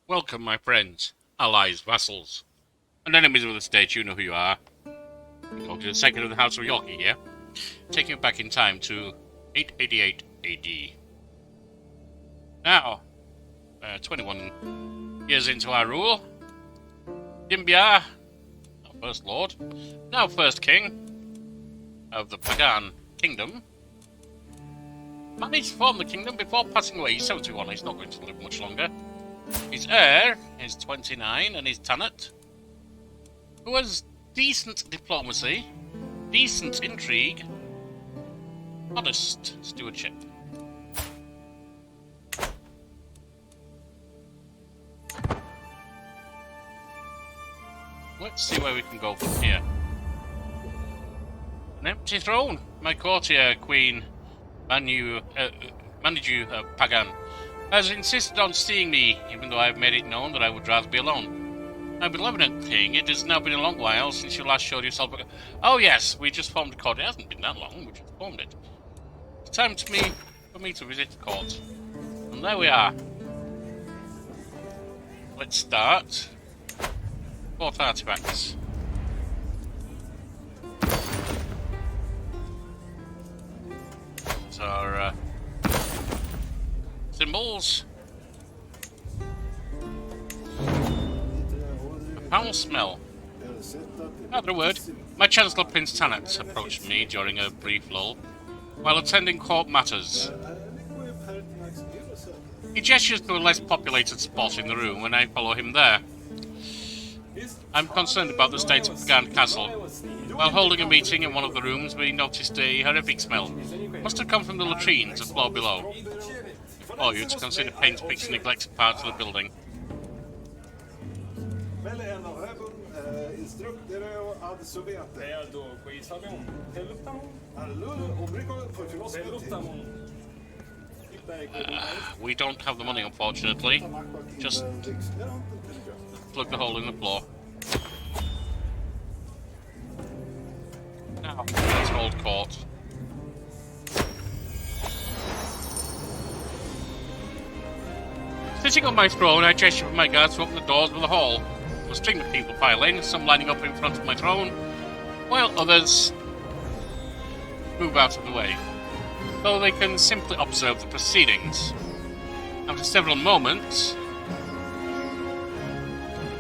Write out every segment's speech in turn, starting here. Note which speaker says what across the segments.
Speaker 1: Welcome, my friends, allies, vassals, and enemies of the state. You know who you are. Welcome to the second of the House of Yorkie here, taking you back in time to 888 AD. Now, 21 years into our rule, Pyinbya, our first lord, now first king of the Pagan kingdom, managed to form the kingdom before passing away. He's 71, he's not going to live much longer. His heir is 29, and his tenant, who has decent diplomacy, decent intrigue, modest stewardship. Let's see where we can go from here. An empty throne. My courtier, Queen Maniju Pagan, has insisted on seeing me, even though I have made it known that I would rather be alone. My benevolent king, it has now been a long while since you last showed yourself. Oh yes, we just formed a court. It hasn't been that long, we just formed it. It's time for me to visit the court. And there we are. Let's start. Court artifacts. These are symbols. A foul smell. After a word, my Chancellor Prince Tanat approached me during a brief lull while attending court matters. He gestures to a less populated spot in the room when I follow him there. I'm concerned about the state of Pagan Castle. While holding a meeting in one of the rooms, we noticed a horrific smell. Must have come from the latrines, the floor below. I implore you to consider paint-fixing neglected parts of the building. We don't have the money, unfortunately. Just plug the hole in the floor. Now, let's hold court. Sitting on my throne, I gesture for my guards to open the doors of the hall. A string of people file in, some lining up in front of my throne, while others move out of the way, so they can simply observe the proceedings. After several moments,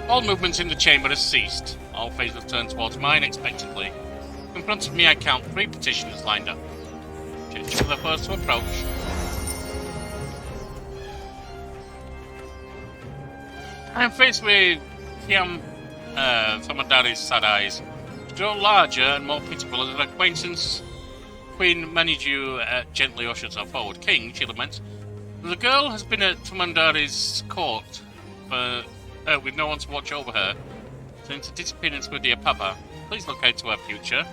Speaker 1: all movement in the chamber has ceased. All faces turn towards mine expectantly. In front of me, I count 3 petitioners lined up. Gesture for the first to approach. I am faced with Samadari's sad eyes. To grow larger and more pitiful as an acquaintance, Queen Maniju gently ushers her forward. King, she laments, the girl has been at Tumandari's court with no one to watch over her since the disappearance with dear Papa. Please look out to her future.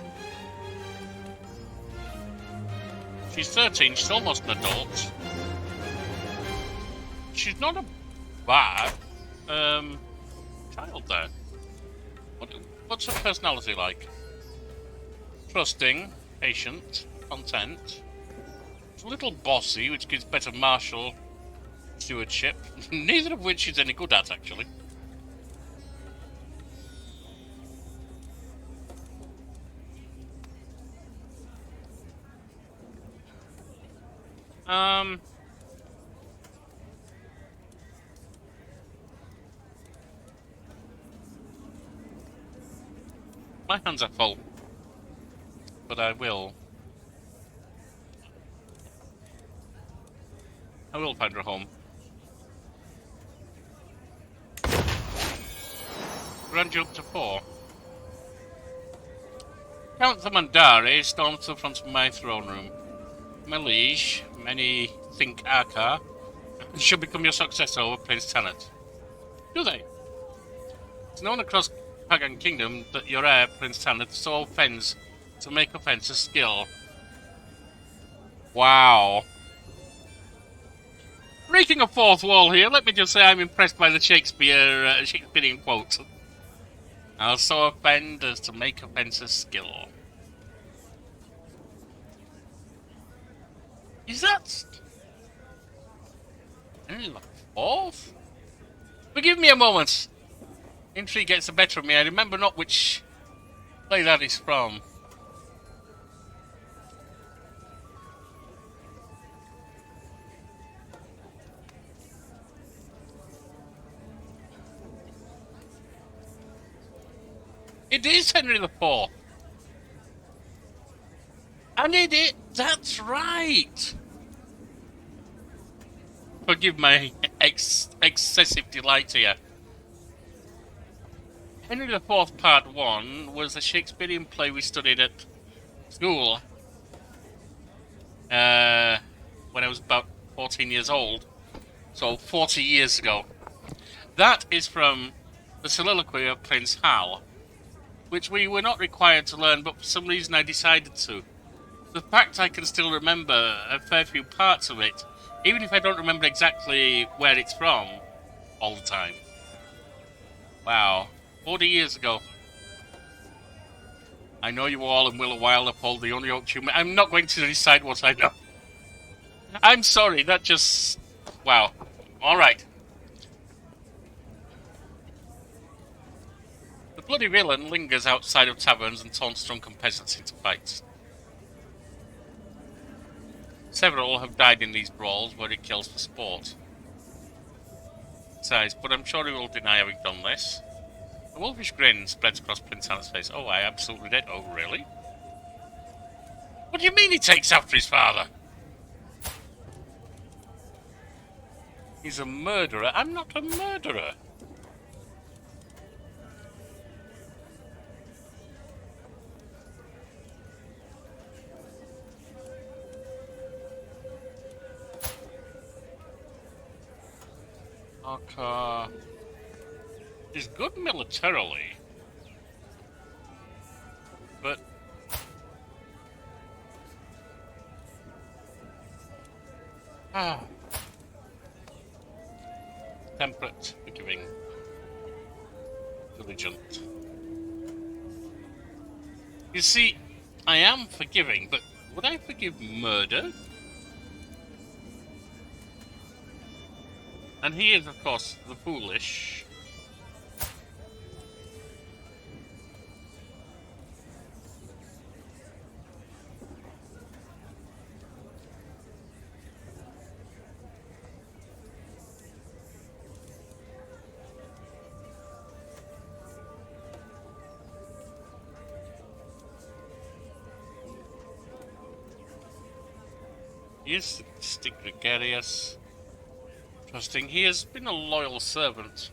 Speaker 1: She's 13, she's almost an adult. She's not a bad child there. What's her personality like? Trusting, patient, content. She's a little bossy, which gives better martial stewardship, neither of which she's any good at, actually. My hands are full, but I will find her a home. Grand jump to 4. Count the Mandari storms to the front of my throne room. My liege, many think Arca, should become your successor over Prince Tanat. Do they? It's known across Pagan Kingdom that your heir, Prince Tanat, so offends to make offence a skill. Wow. Breaking a fourth wall here, let me just say I'm impressed by the Shakespearean quote. I'll so offend as to make offence a skill. Is that... only the 4th? But give me a moment. Intrigue gets the better of me. I remember not which play that is from. It is Henry IV. And that's right. Forgive my excessive delight here. Henry IV Part 1 was a Shakespearean play we studied at school when I was about 14 years old. So 40 years ago. That is from the soliloquy of Prince Hal, which we were not required to learn, but for some reason I decided to. The fact I can still remember a fair few parts of it, even if I don't remember exactly where it's from all the time. Wow, 40 years ago. I know you all and will a while uphold the only Yorkshire. I'm not going to decide what I know. I'm sorry, that just... Wow. Alright. The bloody villain lingers outside of taverns and taunts drunken peasants into fights. Several have died in these brawls where he kills for sport. Besides, but I'm sure he will deny having done this. A wolfish grin spreads across Prince Hal's face. Oh, I absolutely did. Oh, really? What do you mean he takes after his father? He's a murderer. I'm not a murderer. Aka is good militarily, but temperate, forgiving, diligent. You see, I am forgiving, but would I forgive murder? And he is, of course, the foolish. He is sadistic, gregarious, trusting. He has been a loyal servant.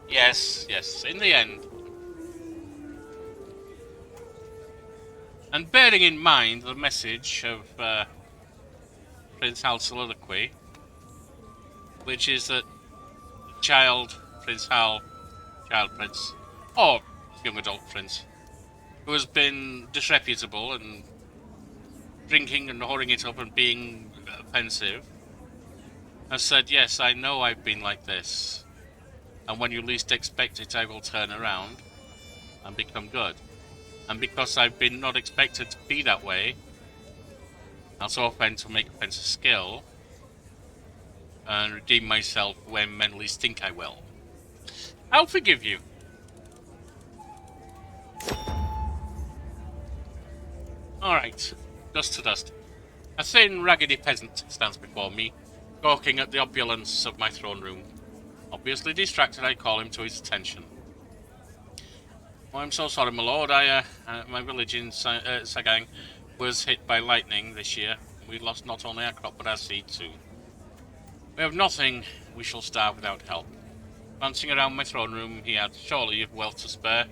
Speaker 1: Yes, yes, in the end. And bearing in mind the message of Prince Hal's soliloquy, which is that Prince Hal, child prince, or young adult prince, who has been disreputable and drinking and whoring it up and being offensive, has said, yes, I know I've been like this, and when you least expect it, I will turn around and become good. And because I've been not expected to be that way, I'll so offend to make offense a skill, and redeem myself when men least think I will. I'll forgive you. Alright, dust to dust. A thin, raggedy peasant stands before me, gawking at the opulence of my throne room. Obviously distracted, I call him to his attention. Oh, I'm so sorry, my lord. My village in Sagang was hit by lightning this year. We lost not only our crop, but our seed too. We have nothing. We shall starve without help. Glancing around my throne room, he adds, surely you've wealth to spare.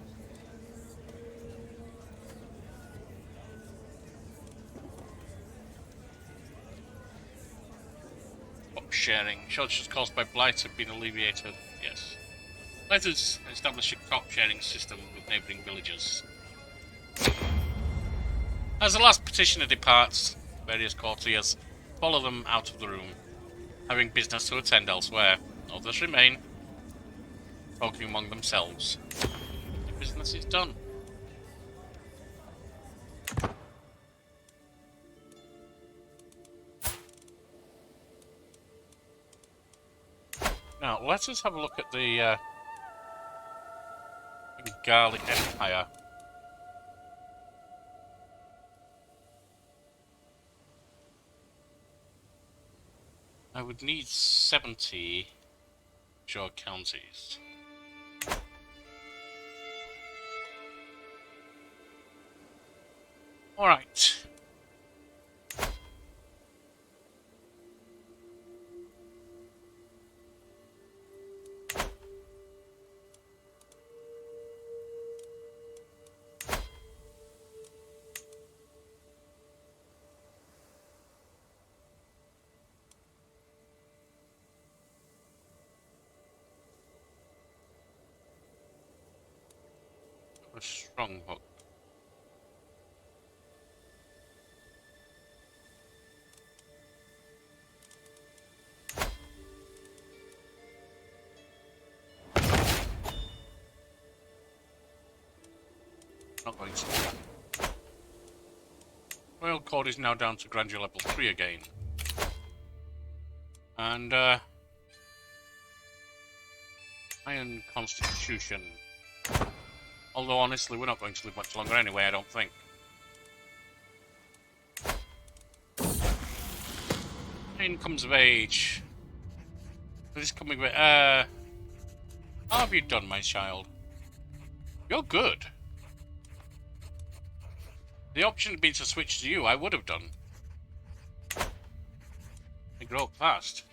Speaker 1: Crop sharing. Shortages caused by blight have been alleviated. Yes. Let us establish a crop sharing system with neighbouring villages. As the last petitioner departs, various courtiers follow them out of the room, having business to attend elsewhere. Others remain, talking among themselves. The business is done. Now, let us have a look at the Garlic Empire. I would need 70 shore counties. Alright. A strong hook. Not going to do that. Royal Court is now down to grandeur level 3 again. And Iron Constitution. Although honestly, we're not going to live much longer anyway, I don't think. Incomes of age. This coming with how have you done, my child? You're good. The option had been to switch to you, I would have done. They grow up fast.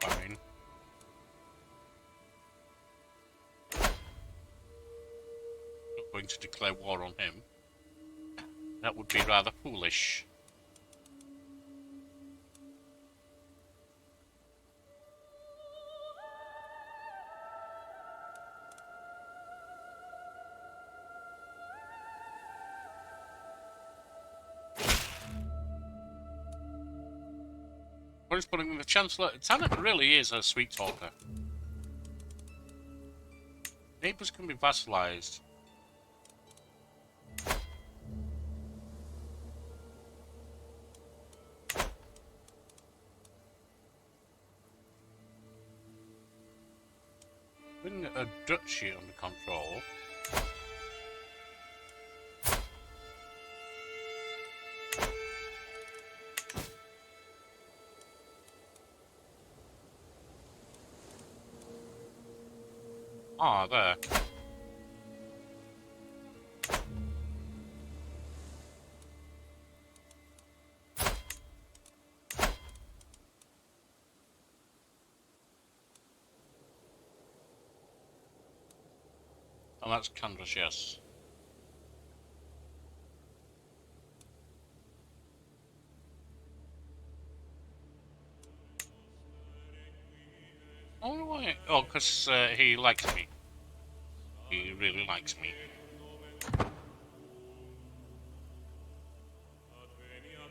Speaker 1: Fine. Not going to declare war on him. That would be rather foolish. What is putting the Chancellor? Tanner really is a sweet talker. Neighbors can be vassalized. Bring a duchy under control. Ah, there. Oh, that's Canvas, yes. Oh, why? Oh, because he likes me. He really likes me.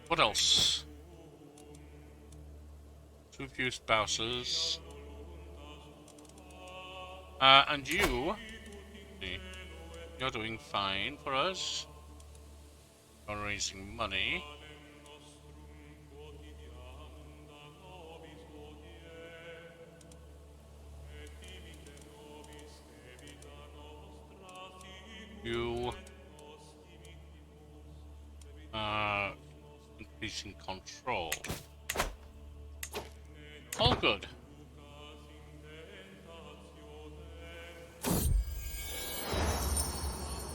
Speaker 1: What else? Too few spouses. And you... You're doing fine for us. You're raising money. You are increasing control. All good.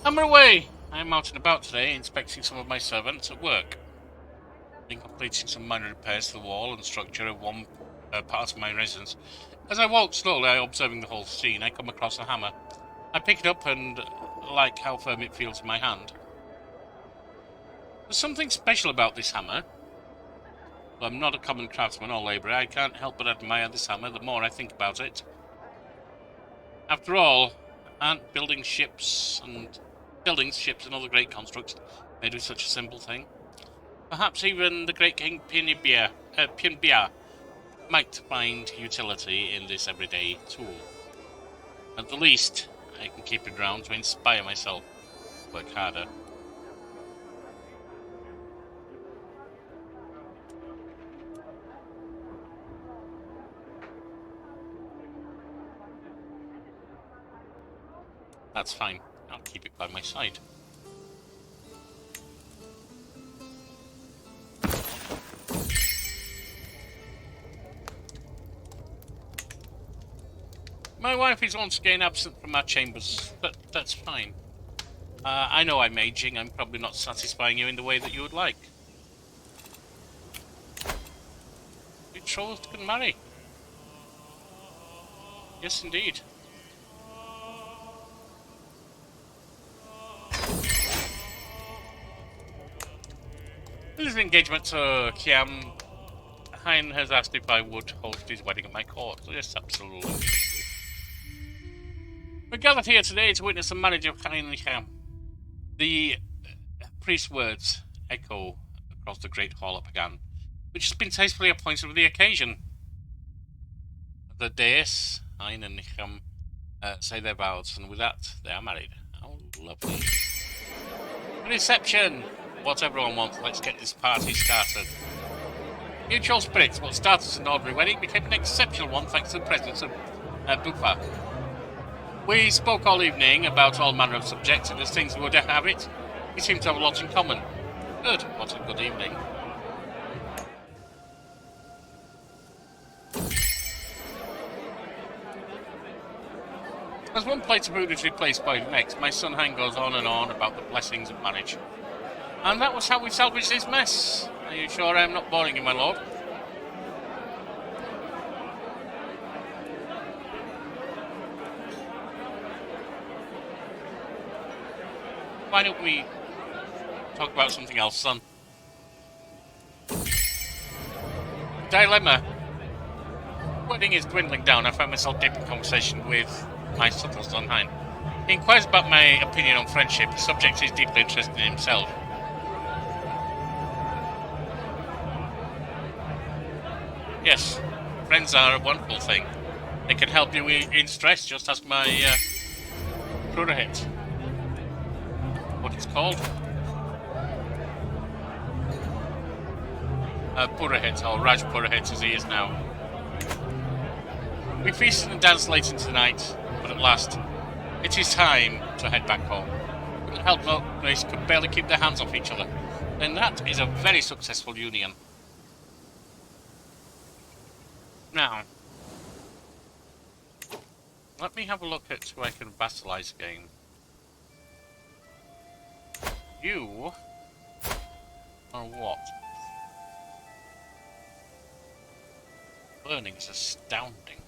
Speaker 1: I'm away! I'm out and about today, inspecting some of my servants at work. Been completing some minor repairs to the wall and structure of one part of my residence. As I walk slowly, observing the whole scene, I come across a hammer. I pick it up and like how firm it feels in my hand. There's something special about this hammer. Though I'm not a common craftsman or labourer, I can't help but admire this hammer the more I think about it. After all, aren't buildings, ships, and other great constructs made with such a simple thing? Perhaps even the great King Pyinbya might find utility in this everyday tool. At the least, I can keep it around to inspire myself. work harder. That's fine. I'll keep it by my side. My wife is once again absent from our chambers, but that's fine. I know I'm aging. I'm probably not satisfying you in the way that you would like. Betrothed can marry. Yes, indeed. This is an engagement to Kiam. Hein has asked if I would host his wedding at my court. Yes, absolutely. We're gathered here today to witness the marriage of Hein and Kiam. The priest's words echo across the great hall at Pagan, which has been tastefully appointed for the occasion. The dais, Hein and Kiam, say their vows, and with that, they are married. How lovely. Reception! What everyone wants, let's get this party started. Mutual spirits, what started as an ordinary wedding became an exceptional one thanks to the presence of Bupa. We spoke all evening about all manner of subjects, and as things would have it, we seem to have a lot in common. Good, what a good evening. As one plate of food is replaced by the next, my son Han goes on and on about the blessings of marriage. And that was how we salvaged this mess. Are you sure I'm not boring you, my lord? Why don't we talk about something else, son? Dilemma. Wedding is dwindling down. I find myself deep in conversation with my subtle son Hein. He inquires about my opinion on friendship. The subject is deeply interested in himself. Yes, friends are a wonderful thing. They can help you in stress. Just ask my Purohit. What it's called? Purohit, or Raj Purohit as he is now. We feasted and danced late into the night, but at last, it is time to head back home. Couldn't help notice could barely keep their hands off each other. Then that is a very successful union. Now, let me have a look at who I can vassalize again. You are what? Learning is astounding.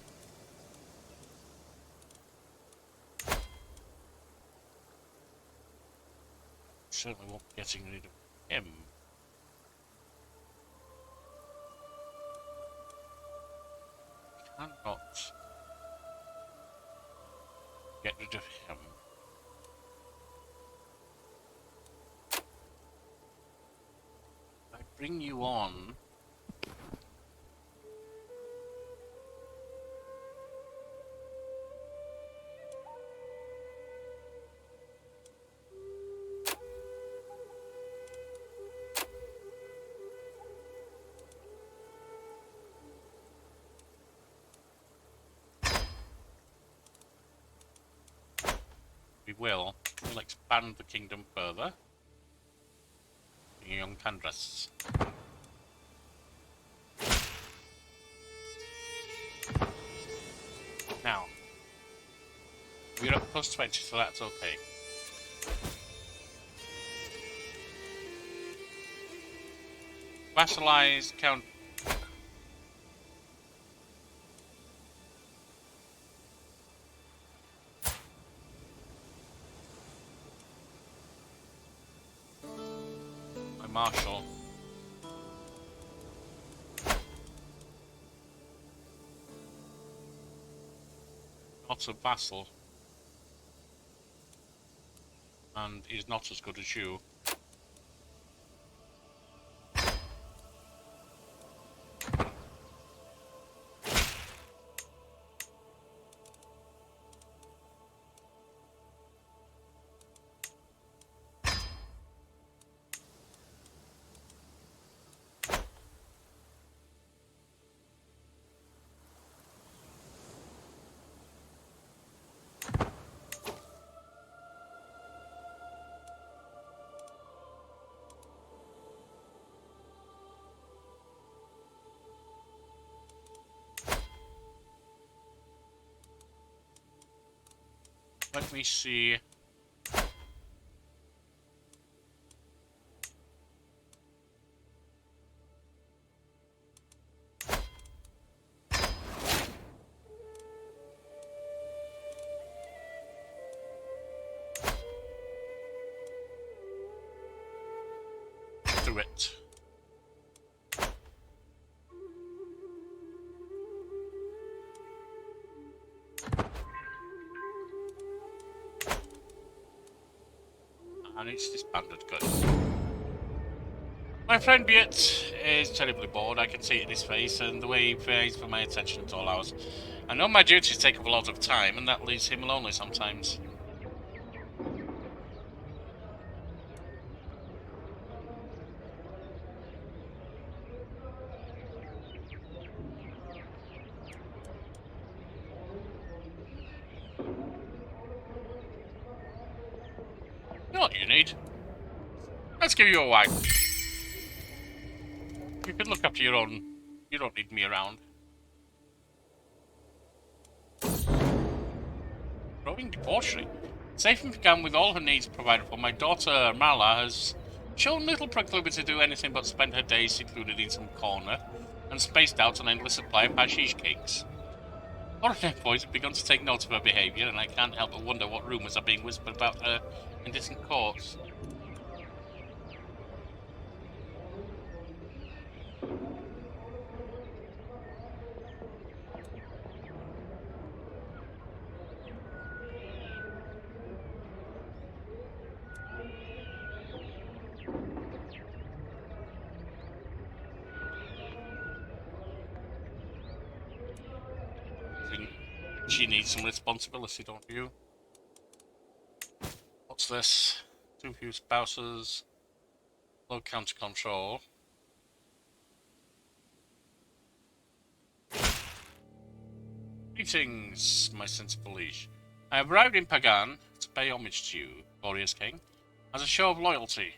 Speaker 1: Certainly won't be getting rid of him. Cannot get rid of him. I bring you on. We'll expand the kingdom further. Young Candras. Now, we're at plus 20, so that's okay. Vassalize Count. Marshal. Not a vassal. And he's not as good as you. Let me see. Do it. And it's disbanded. Good. My friend Byet is terribly bored. I can see it in his face, and the way he pays for my attention at all hours. I know my duties take up a lot of time, and that leaves him lonely sometimes. You know what you need? Let's give you a wag. You can look after your own. You don't need me around. Growing debauchery. Safety began with all her needs provided for. My daughter Mala has shown little proclivity to do anything but spend her days secluded in some corner and spaced out an endless supply of hashish cakes. Foreign boys have begun to take note of her behaviour, and I can't help but wonder what rumours are being whispered about her in distant courts. She needs some responsibility, don't you? What's this? Too few spouses. Low counter control. Greetings, my sensible liege. I have arrived in Pagan to pay homage to you, glorious king, as a show of loyalty.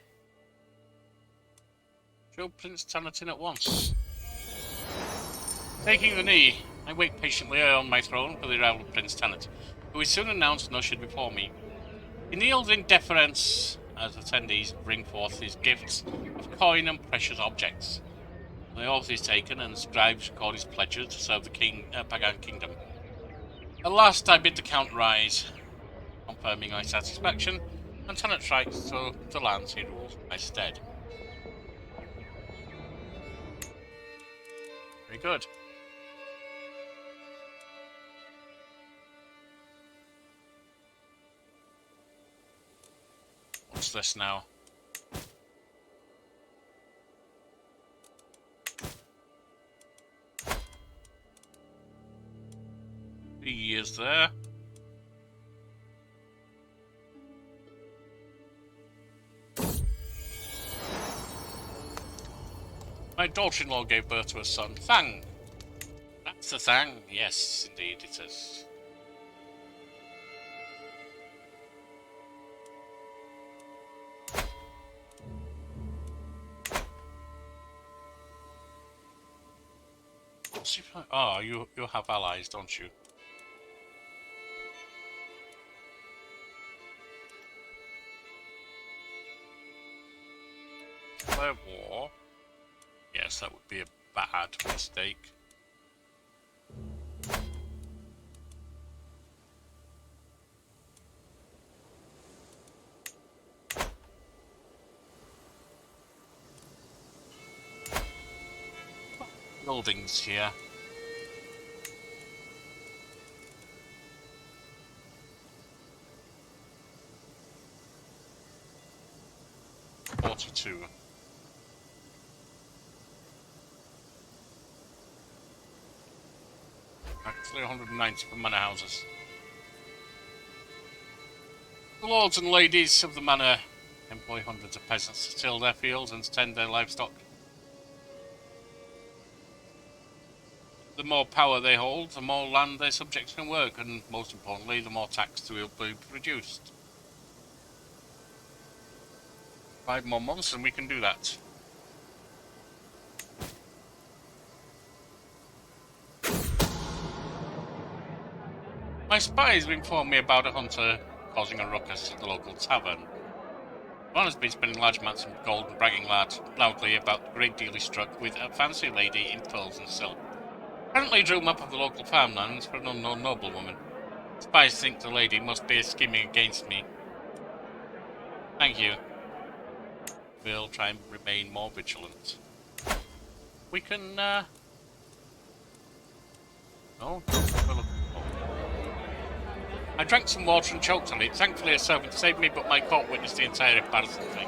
Speaker 1: Show Prince Tanatin at once. Taking the knee, I wait patiently on my throne for the arrival of Prince Tanit, who is soon announced and ushered before me. He kneels in deference as attendees bring forth his gifts of coin and precious objects. The oath is taken and scribes record his pledges to serve the Pagan kingdom. At last I bid the count rise, confirming my satisfaction, and Tanit writes to the lands he rules in my stead. Very good. What's this now? He is there. My daughter-in-law gave birth to a son. Thang! That's the Thang. Yes, indeed it is. Oh, you have allies, don't you? Declare war. Yes, that would be a bad mistake. Buildings here. Two. Actually 190 for manor houses. The lords and ladies of the manor employ hundreds of peasants to till their fields and tend their livestock. The more power they hold, the more land their subjects can work, and most importantly, the more tax will be produced. 5 more months and we can do that. My My spies have informed me about a hunter causing a ruckus at the local tavern. One has been spending large amounts of gold and bragging loudly about the great deal he struck with a fancy lady in pearls and silk. Apparently drew a map of the local farmlands for an unknown noblewoman. Spies think the lady must be scheming against me. Thank you. We'll try and remain more vigilant. We can, Oh, I drank some water and choked on it. Thankfully a servant saved me, but my court witnessed the entire embarrassing thing.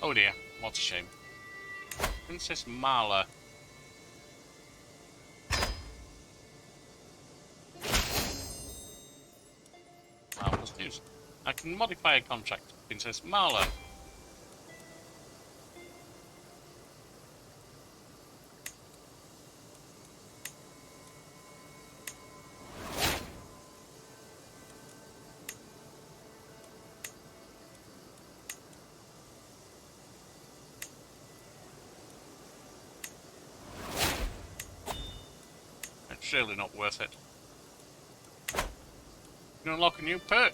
Speaker 1: Oh dear, what a shame. Princess Marla. Marvelous news. I can modify a contract. Princess Marla. It's really not worth it. You can unlock a new perk.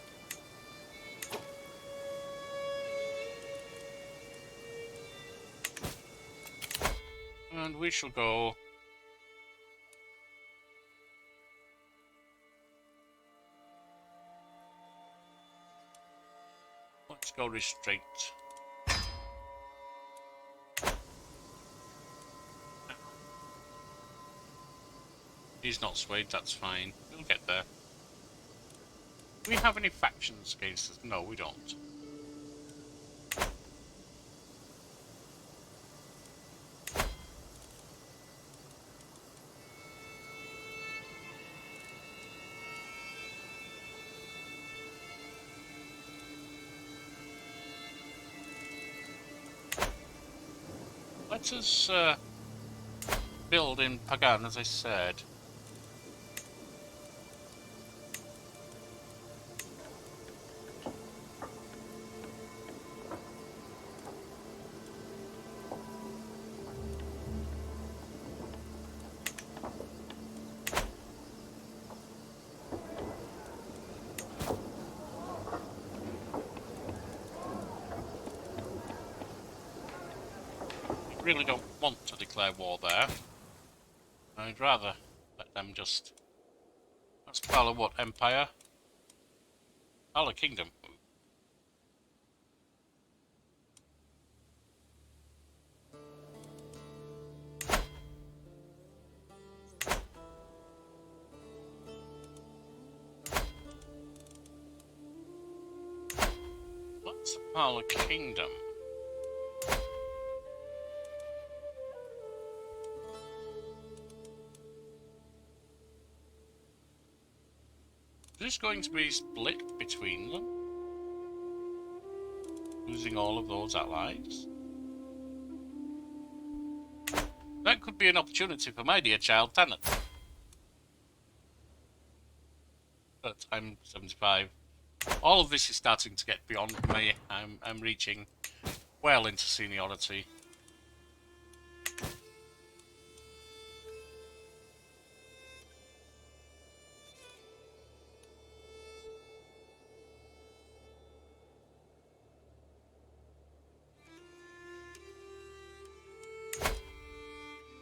Speaker 1: And we shall go. Let's go restraint. He's not swayed, that's fine. We'll get there. Do we have any factions against us? No, we don't. Let us build in Pagan, as I said. Really don't want to declare war there. I'd rather let them just... That's Pala what empire? Pala kingdom. What's Pala kingdom? Is this going to be split between them? Losing all of those allies? That could be an opportunity for my dear child, Tanit. But I'm 75. All of this is starting to get beyond me. I'm reaching well into seniority.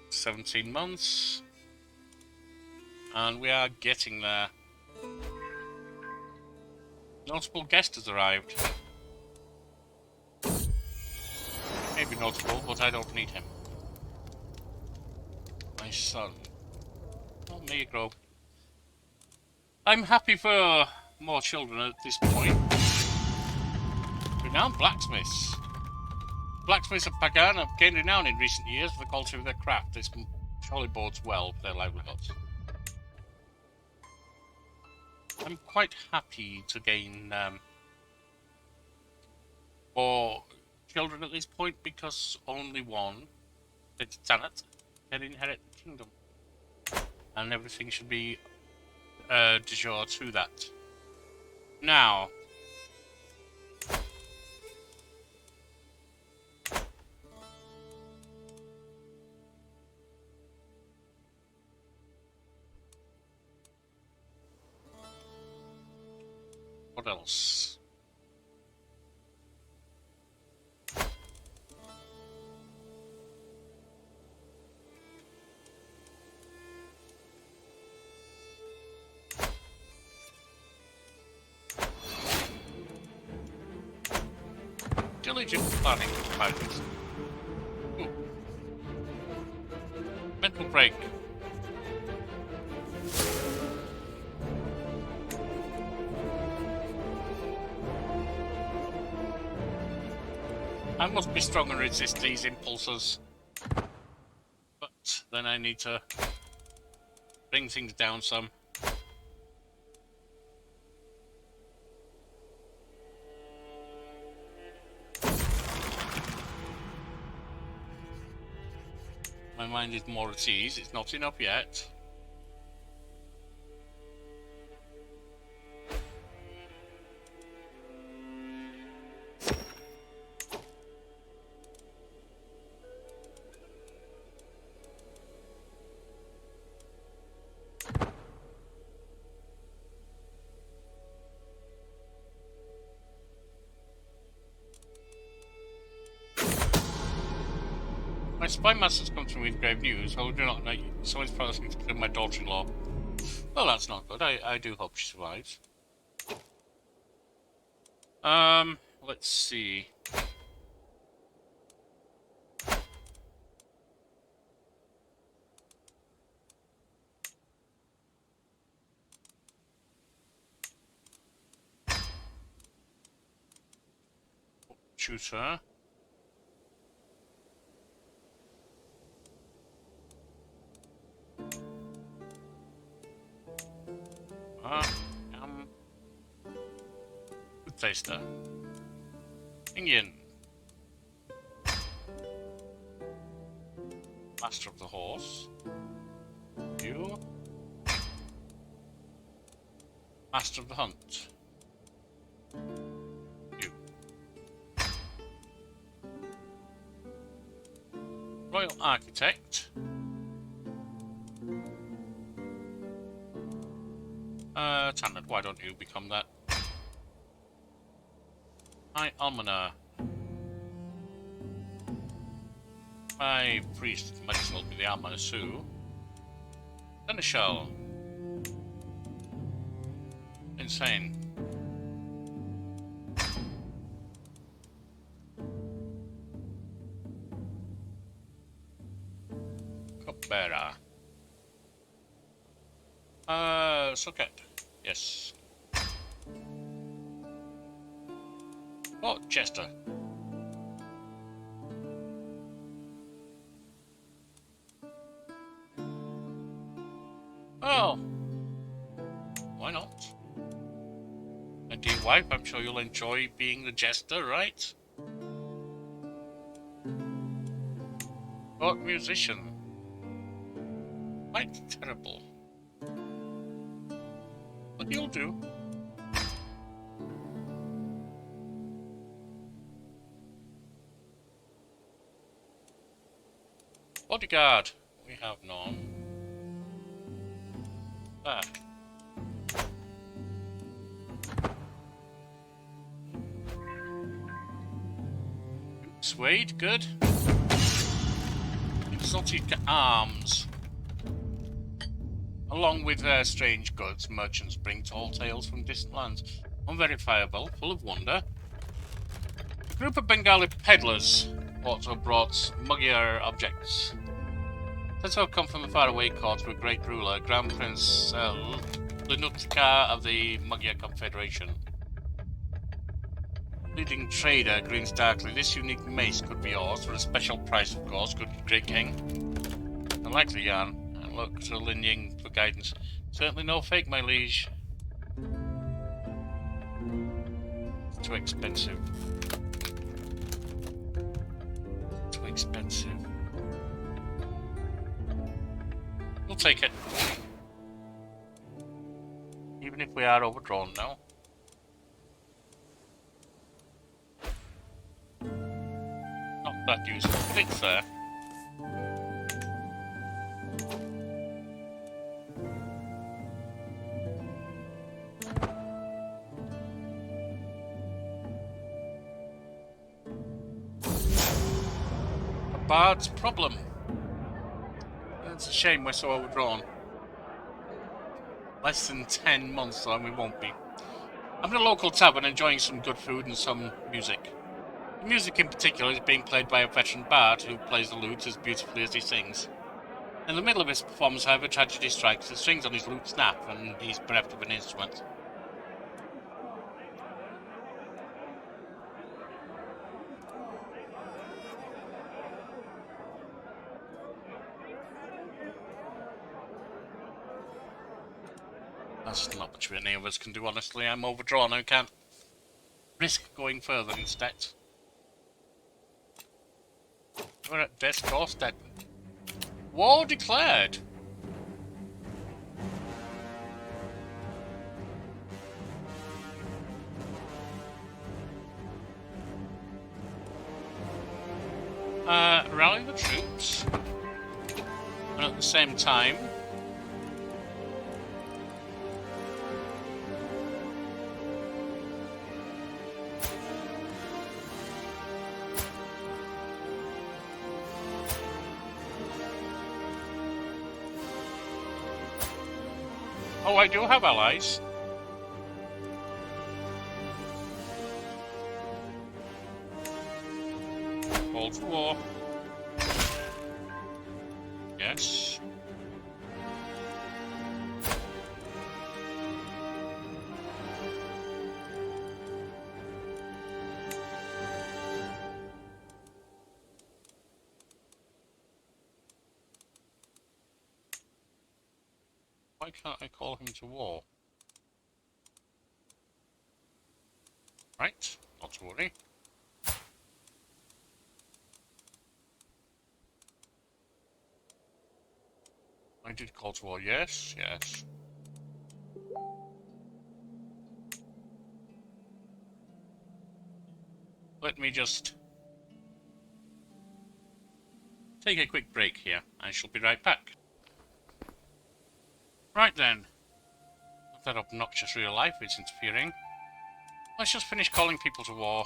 Speaker 1: $17 months. And we are getting there. Notable guest has arrived. Maybe notable, but I don't need him. My son. Oh, may you grow. I'm happy for more children at this point. Renowned blacksmiths. Blacksmiths of Pagan have gained renown in recent years for the quality of their craft. This surely bodes well for their livelihoods. I'm quite happy to gain more children at this point because only one, it's Tanit, can inherit the kingdom. And everything should be de jure to that. Now, What else? Diligent planning, pilots. Ooh. Mental break. I must be strong and resist these impulses. But then I need to bring things down some. My mind is more at ease. It's not enough yet. My spy master's come to me with grave news. I do not know. Someone's promising to kill my daughter-in-law. Well, that's not good. I do hope she survives. Let's see. Choose her. Good taster. King Master of the horse. You. Master of the hunt. You. Royal Architect. Tanner, why don't you become that? High Almoner. My priest might as well be the Almoner Sue. Seneschal. Insane. Cupbearer. Socket. Yes. Oh, Chester. Oh. Why not? And dear wife, I'm sure you'll enjoy being the jester, right? Court musician. Quite terrible. But you'll do. Bodyguard. We have none. Back. Suede, good. Exotic arms. Along with their strange goods, merchants bring tall tales from distant lands. Unverifiable, full of wonder. A group of Bengali peddlers also brought Magyar objects. Said to have come from the faraway court of a great ruler, Grand Prince Linutka of the Magyar Confederation. Leading trader grins darkly. This unique mace could be yours for a special price, of course, good great king. Unlikely yarn. And look to Lin Ying for guidance. Certainly no fake, my liege. Too expensive. Too expensive. We'll take it. Even if we are overdrawn now. Not that useful, but it's there. Bard's problem. It's a shame we're so overdrawn. Less than 10 months though, and we won't be. I'm in a local tavern enjoying some good food and some music. The music in particular is being played by a veteran bard who plays the lute as beautifully as he sings. In the middle of his performance, however, tragedy strikes. The strings on his lute snap, and he's bereft of an instrument. That's not much any of us can do, honestly. I'm overdrawn. I can't risk going further instead. We're at death's doorstep. War declared. Rally the troops. And at the same time, oh, I do have allies. Call for war. Yes. Why can't I call him to war? Right, not to worry. I did call to war, yes, yes. Let me just take a quick break here. I shall be right back. Right then. If that obnoxious real life is interfering, let's just finish calling people to war.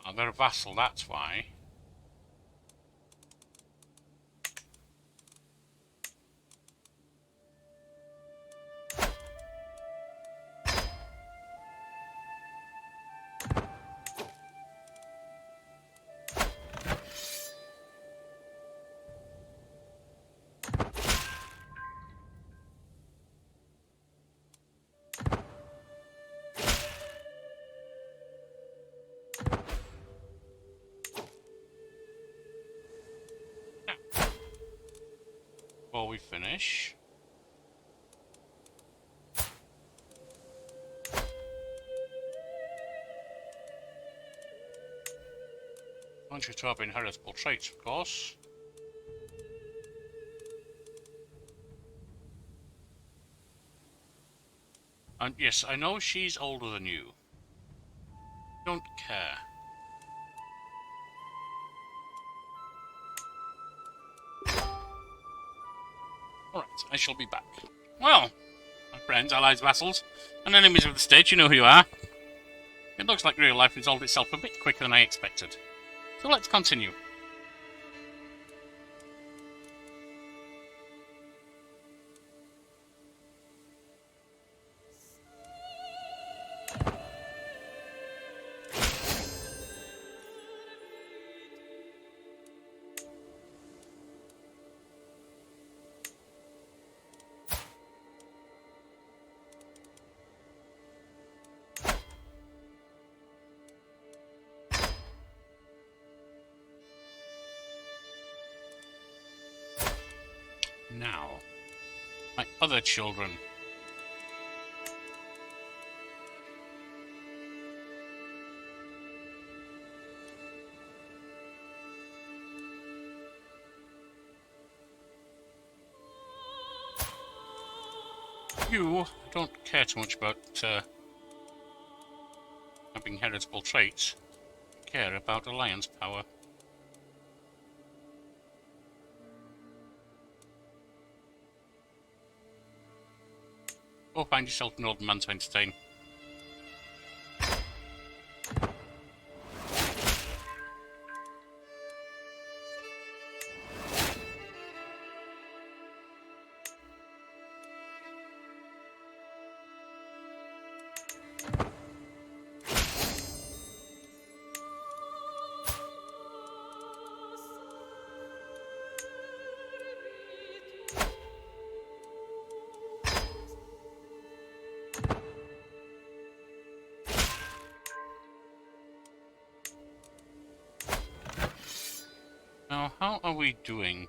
Speaker 1: Oh, they're a vassal, that's why. Before we finish, I want you to have inheritable traits, of course. And yes, I know she's older than you. Don't care. Alright, I shall be back. Well, my friends, allies, vassals, and enemies of the state, you know who you are. It looks like real life resolved itself a bit quicker than I expected. So let's continue. Now, my other children. You don't care too much about having heritable traits. You care about alliance power. Go find yourself an old man to entertain. Now, how are we doing?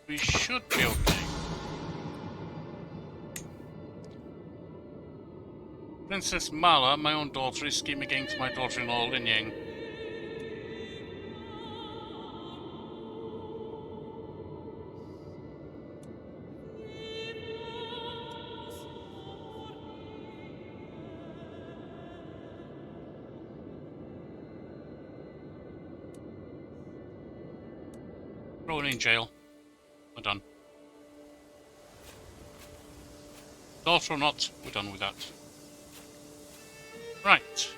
Speaker 1: We should be okay. Princess Mala, my own daughter, is scheming against my daughter-in-law Lin Yang. Throw her in jail. We're done. Daughter or not, we're done with that. Right.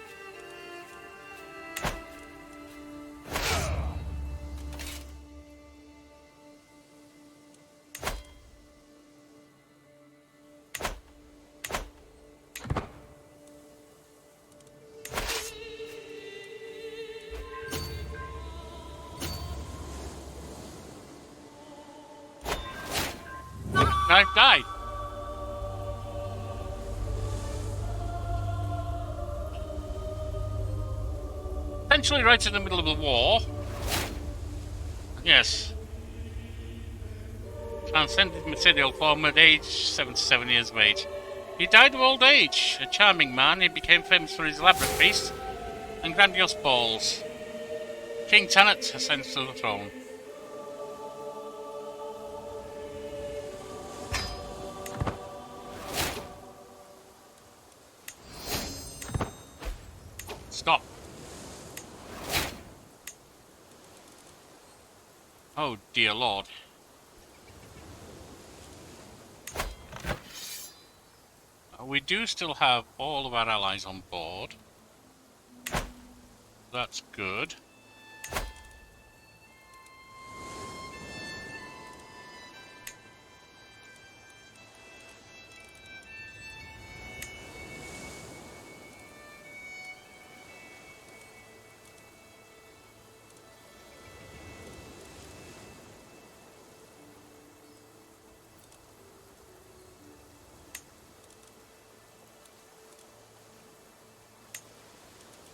Speaker 1: I've died. Essentially right in the middle of the war. Yes. Transcended material form at age 77 years of age. He died of old age. A charming man, he became famous for his elaborate feasts and grandiose balls. King Tanit ascends to the throne. Stop. Oh dear lord. We do still have all of our allies on board. That's good.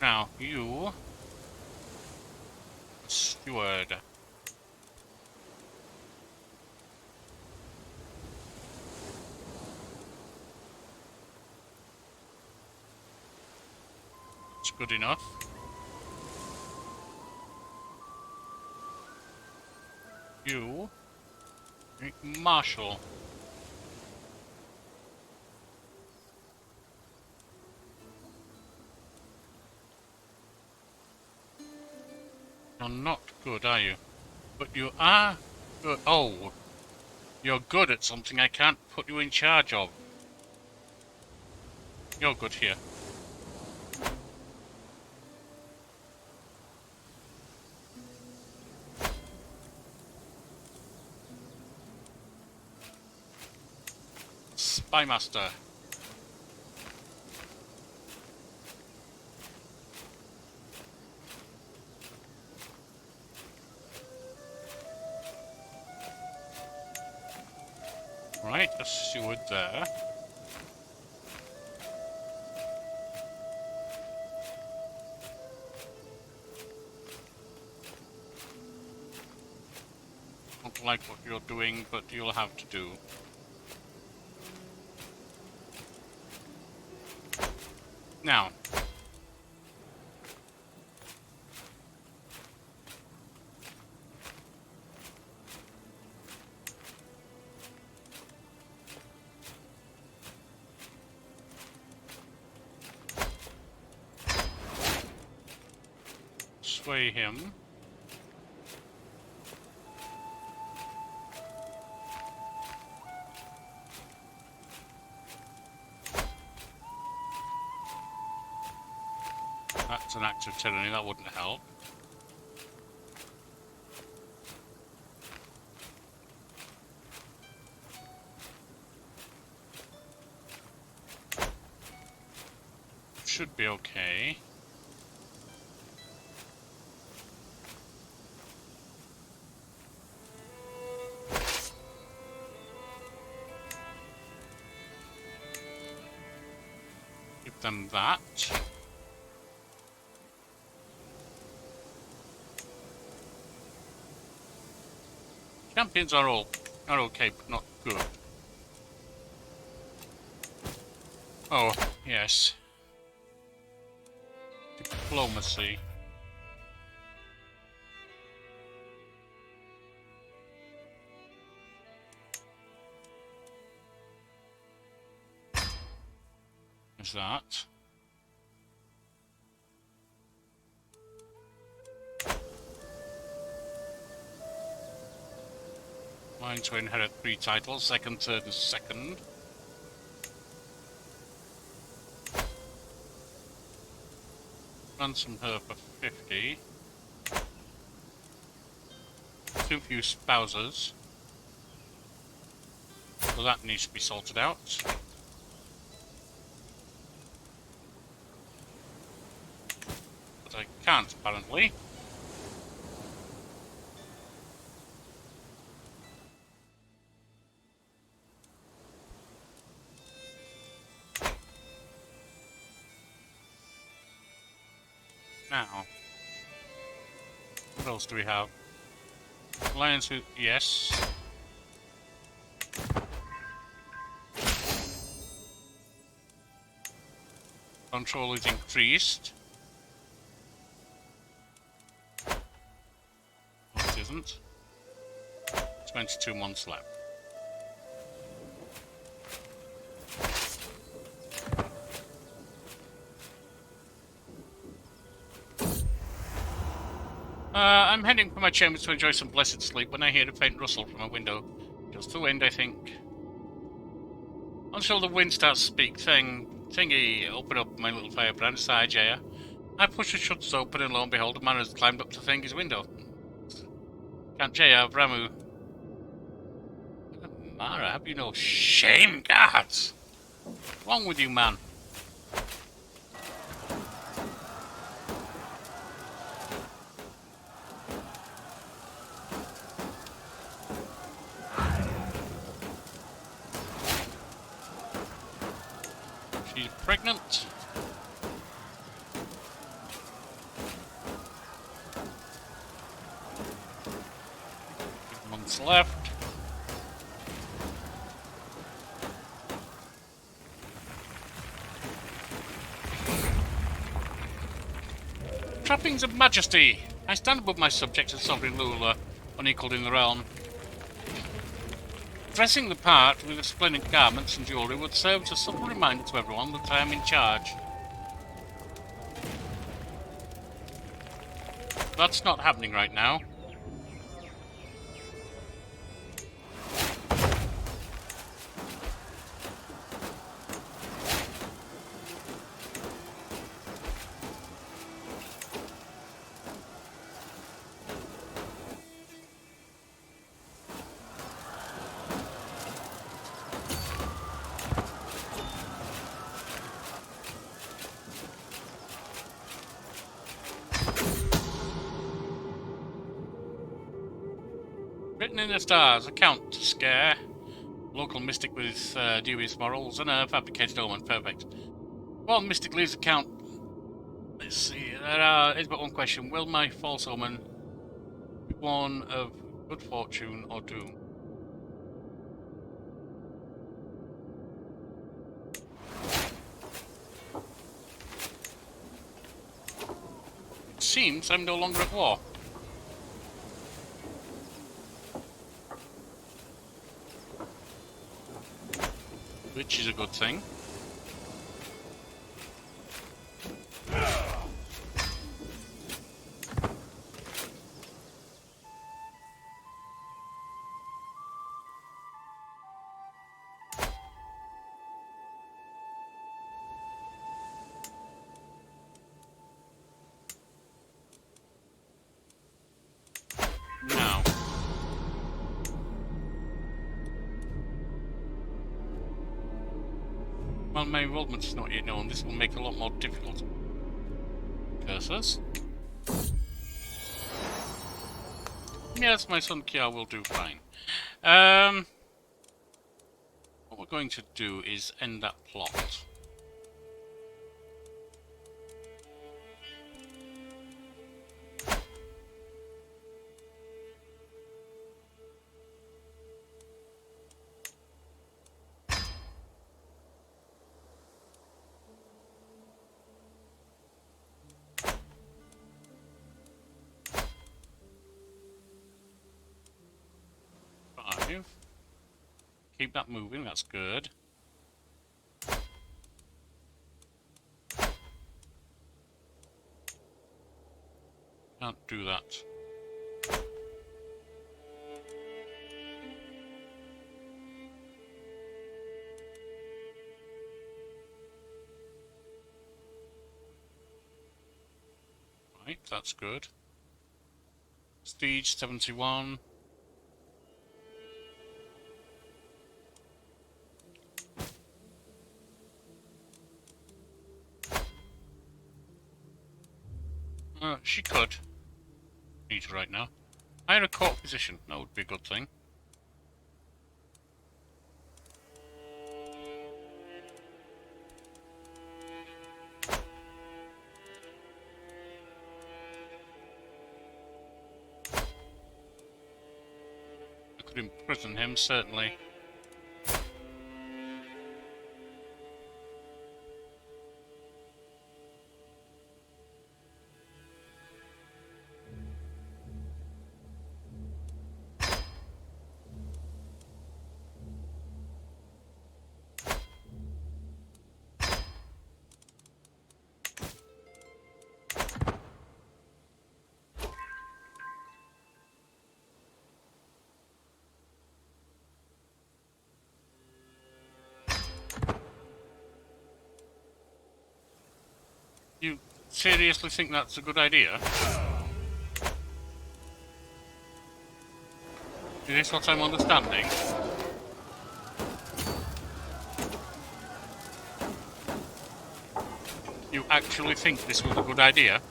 Speaker 1: Now, you... Steward. That's good enough. You... Marshal. You're not good, are you? But you are good. Oh, you're good at something I can't put you in charge of. You're good here. Spymaster. Right, a steward there. Don't like what you're doing, but you'll have to do. Now. Sway him. It's an act of tyranny, that wouldn't help. Should be okay. Give them that. Champions are okay, but not good. Oh, yes. Diplomacy. Is that? Mine to inherit 3 titles, second, third, and second. Ransom her for 50. Too few spouses. So that needs to be sorted out. But I can't, apparently. Now, what else do we have? Alliance with... yes. Control is increased. No, it isn't. 22 months left. I'm heading for my chambers to enjoy some blessed sleep when I hear a faint rustle from a window. Just the wind, I think. Until the wind starts to speak, thingy, open up my little firebrand, sigh, Jaya. I push the shutters open and lo and behold, a man has climbed up to Thingy's window. Can't Jaya, Ramu. Mara, have you no shame, guards? What's wrong with you, man? She's pregnant. Months left. Trappings of majesty. I stand above my subjects as sovereign ruler, unequalled in the realm. Dressing the part with splendid garments and jewellery would serve as a subtle reminder to everyone that I am in charge. That's not happening right now. Written in the stars, account to scare. Local mystic with dubious morals and a fabricated omen. Perfect. Well, mystic leaves account. Let's see. There is but one question. Will my false omen be one of good fortune or doom? It seems I'm no longer at war. Which is a good thing. Well, my enrollment is not yet known. This will make it a lot more difficult. Cursors. Yes, my son Kia will do fine. What we're going to do is end that plot. Keep that moving, that's good. Can't do that. Right, that's good. Prestige 71. She could. Need her right now. Hire a court position. That would be a good thing. I could imprison him, certainly. You seriously think that's a good idea? Is this what I'm understanding? You actually think this was a good idea?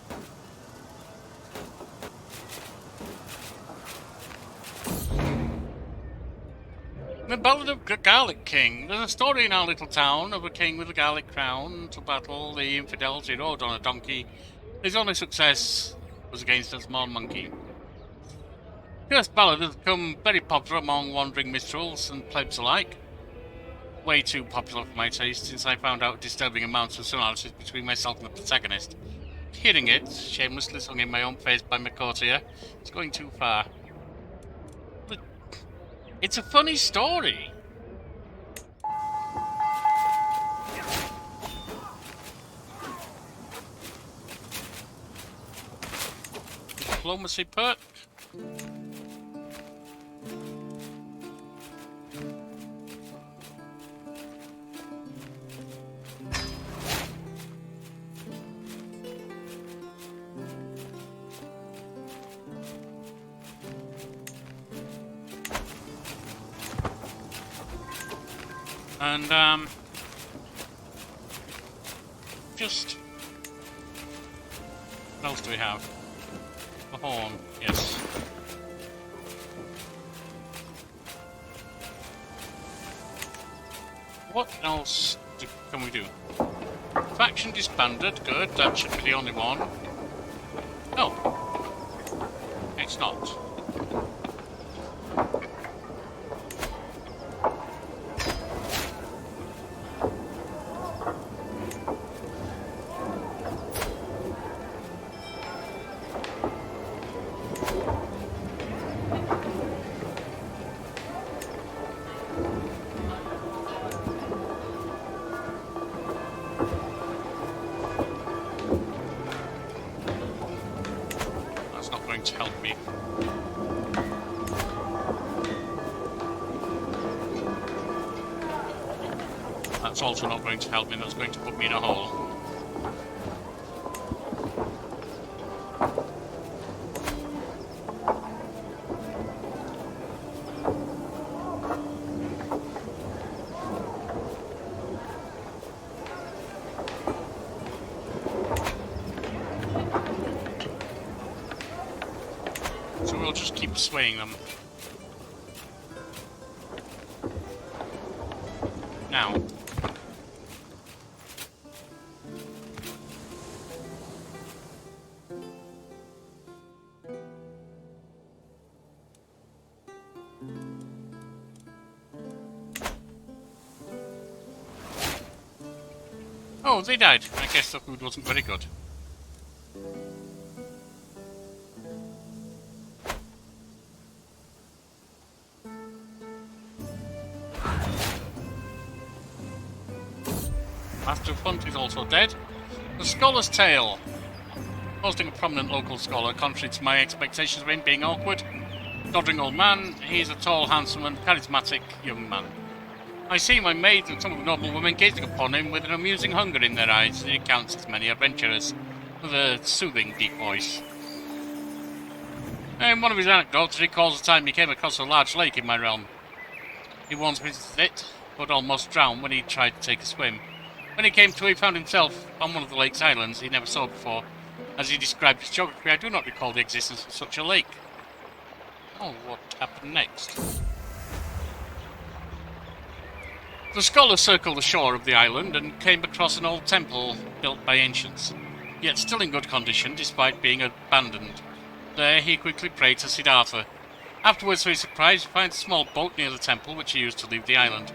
Speaker 1: The Ballad of the Garlic King. There's a story in our little town of a king with a garlic crown. To battle the infidels, he rode on a donkey. His only success was against a small monkey. This ballad has become very popular among wandering minstrels and plebs alike. Way too popular for my taste, since I found out disturbing amounts of similarities between myself and the protagonist. Hearing it, shamelessly sung in my own face by my courtier, is going too far. But it's a funny story. Diplomacy perk. And, just... what else do we have? The horn, yes. What else can we do? Faction disbanded, good, that should be the only one. No. It's not. To help me. That's also not going to help me, that's going to put me in a hole. swaying them. Now. Oh, they died. I guess the food wasn't very good. Master of Hunt is also dead. The Scholar's Tale. Hosting a prominent local scholar, contrary to my expectations of him being awkward. Doddering old man, he's a tall, handsome and charismatic young man. I see my maids and some of the noble women gazing upon him with an amusing hunger in their eyes as he recounts his many adventures, with a soothing deep voice. In one of his anecdotes, he recalls the time he came across a large lake in my realm. He once visited it, but almost drowned when he tried to take a swim. When he came to, he found himself on one of the lake's islands he never saw before. As he described its geography, I do not recall the existence of such a lake. Oh, what happened next? The scholar circled the shore of the island and came across an old temple built by ancients, yet still in good condition despite being abandoned. There he quickly prayed to Siddhartha. Afterwards, to his surprise, he finds a small boat near the temple which he used to leave the island.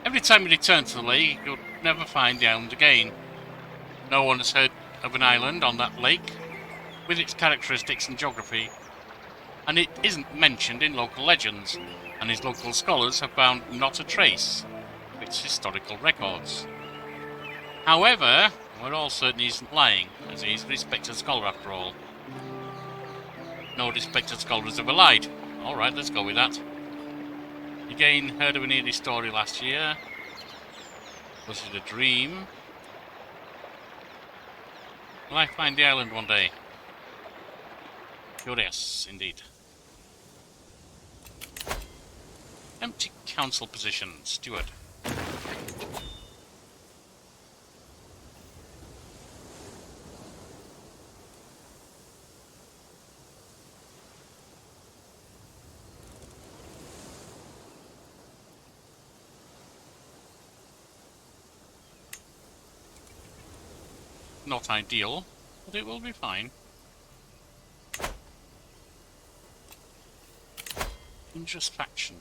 Speaker 1: Every time he returned to the lake, he could never find the island again. No one has heard of an island on that lake, with its characteristics and geography, and it isn't mentioned in local legends, and his local scholars have found not a trace of its historical records. However, we're all certain he isn't lying, as he's a respected scholar after all. No respected scholar has ever lied. Alright, let's go with that. Again, heard of an eerie story last year. Was it a dream? Will I find the island one day? Curious, indeed. Empty council position, steward. Not ideal, but it will be fine. Dangerous faction.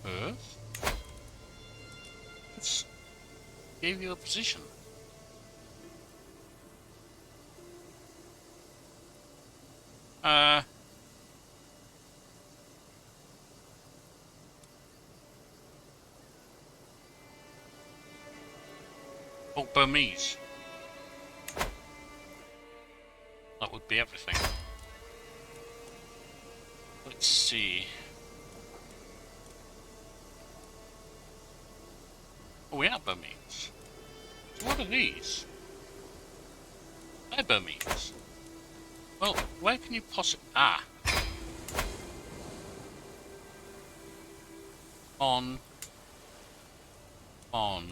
Speaker 1: Earth? It's gave you a position. Oh, Burmese. That would be everything. Let's see. Oh, we are Burmese. So what are these? They're Burmese. Well, where can you possibly... Ah. On. Oh,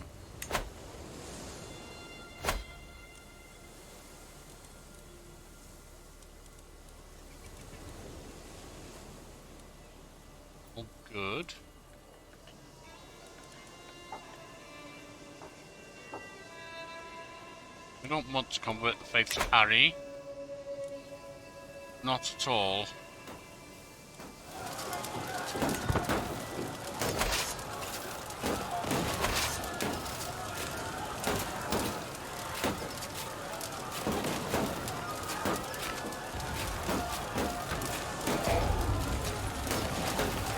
Speaker 1: good. We don't want to convert the faith to Harry. Not at all.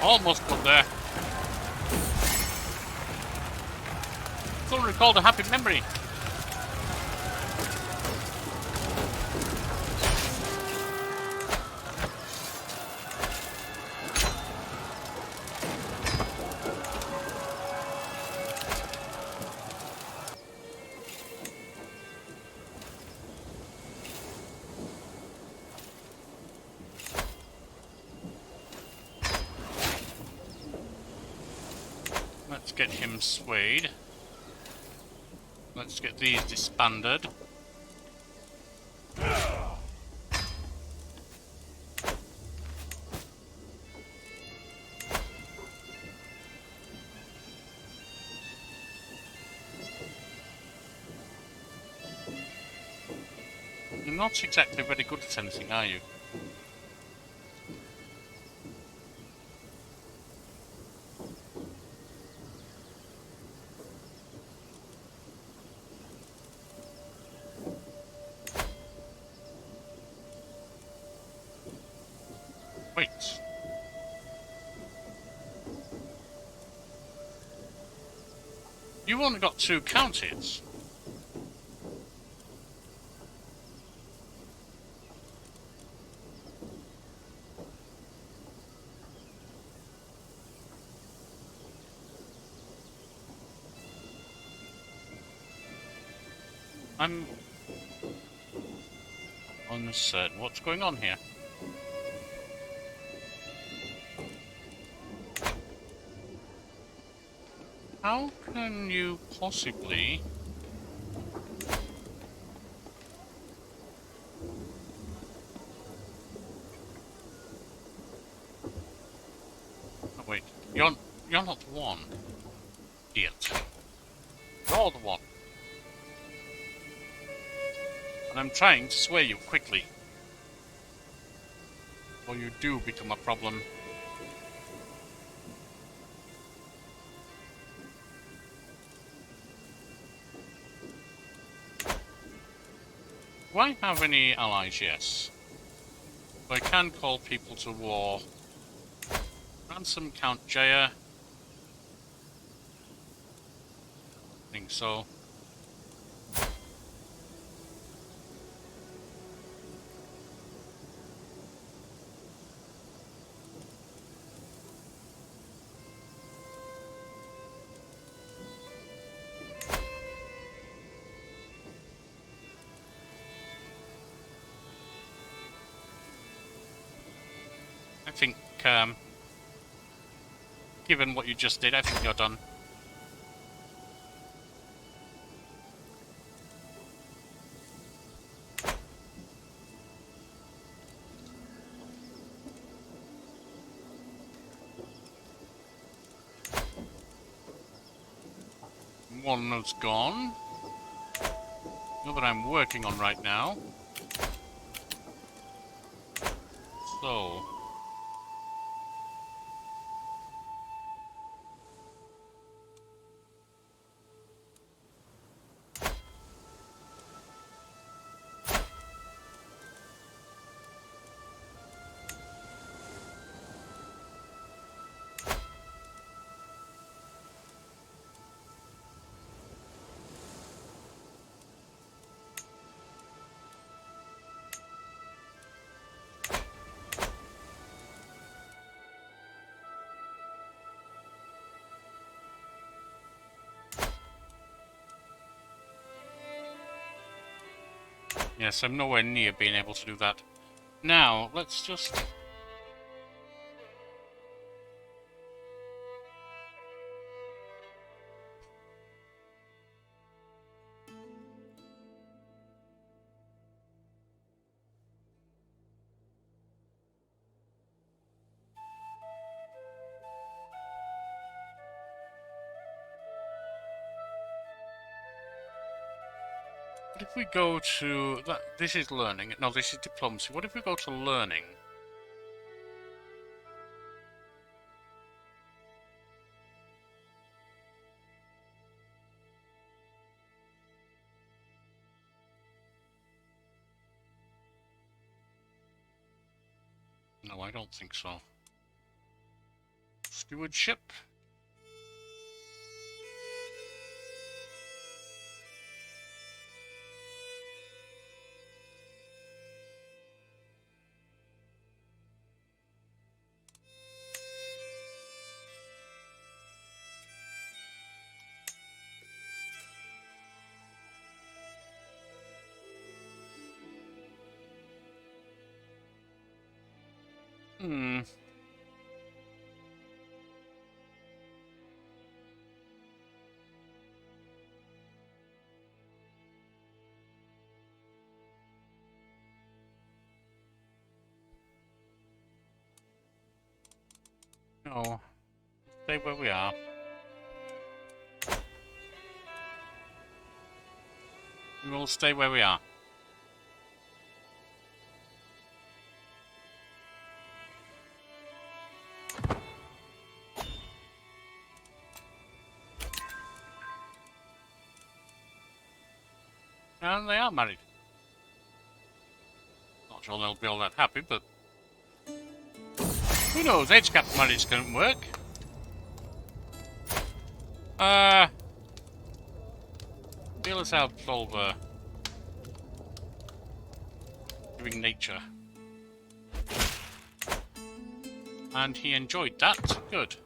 Speaker 1: Almost got there. Someone recalled a happy memory. get him swayed. Let's get these disbanded. You're not exactly very good at anything, are you? Wait. You've only got 2 counties. I'm uncertain what's going on here. How can you possibly... Oh, wait. You're not the one. Idiot. You're the one. And I'm trying to sway you quickly. Or you do become a problem. Do I have any allies? Yes. So I can call people to war. Ransom Count Jaya. I think so. I think, given what you just did, I think you're done. One has gone. The other I'm working on right now. So... Yes, I'm nowhere near being able to do that. Now, let's just... What if we go to... This is learning. No, this is diplomacy. What if we go to learning? No, I don't think so. Stewardship? Hmm. No. Stay where we are. We will stay where we are. And they are married. Not sure they'll be all that happy, but who knows? Age gap marriage can work. Deal us out, Solver. Giving nature. And he enjoyed that. Good.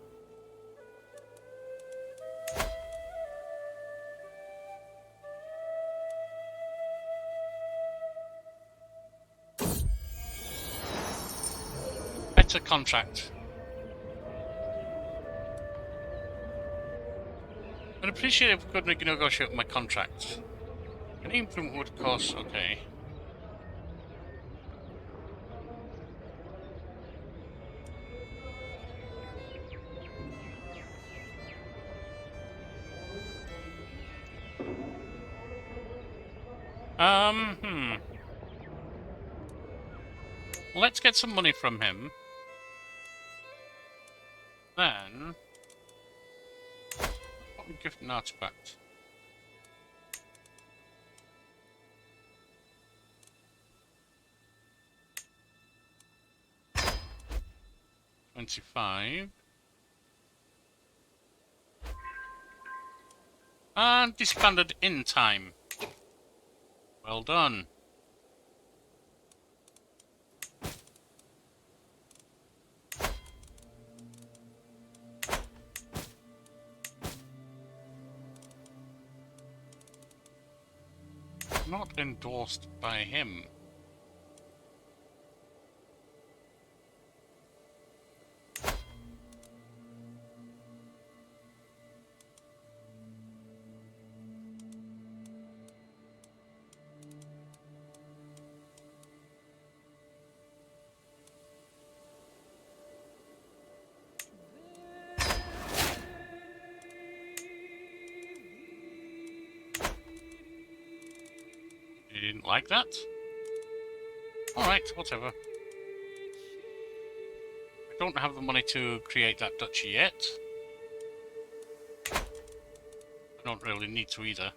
Speaker 1: Better contract. I'd appreciate if we could negotiate my contract. An improvement would cost, okay. Let's get some money from him. Then... what would gift an artifact? $25. And disbanded in time. Well done. Not endorsed by him. You didn't like that? Alright, whatever. I don't have the money to create that duchy yet. I don't really need to either.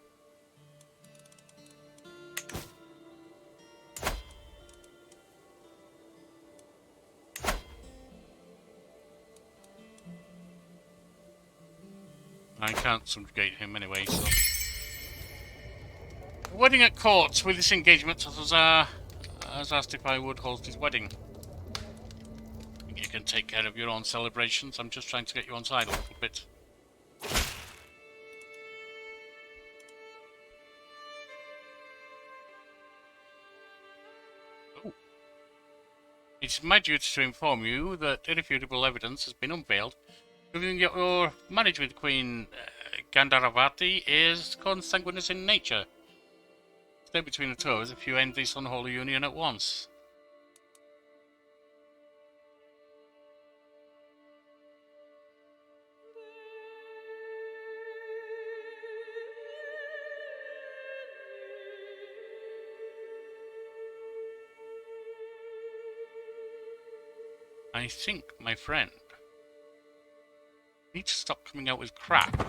Speaker 1: I can't subjugate him anyway, so... Wedding at court. With this engagement, has asked if I would host his wedding. You can take care of your own celebrations. I'm just trying to get you on side a little bit. Oh. It's my duty to inform you that irrefutable evidence has been unveiled proving that your marriage with Queen Gandharavati is consanguineous in nature. Stay between the two of us if you end this unholy union at once. I think, my friend, you need to stop coming out with crap.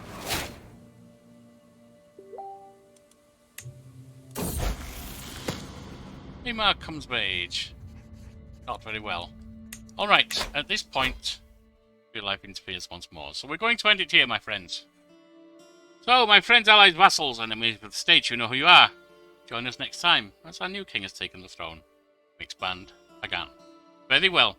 Speaker 1: Emma comes of age. Not very well. Alright, at this point, real life interferes once more. So we're going to end it here, my friends. So, my friends, allies, vassals, enemies of the state, you know who you are. Join us next time, as our new king has taken the throne. Mixed band, Pagan. Very well.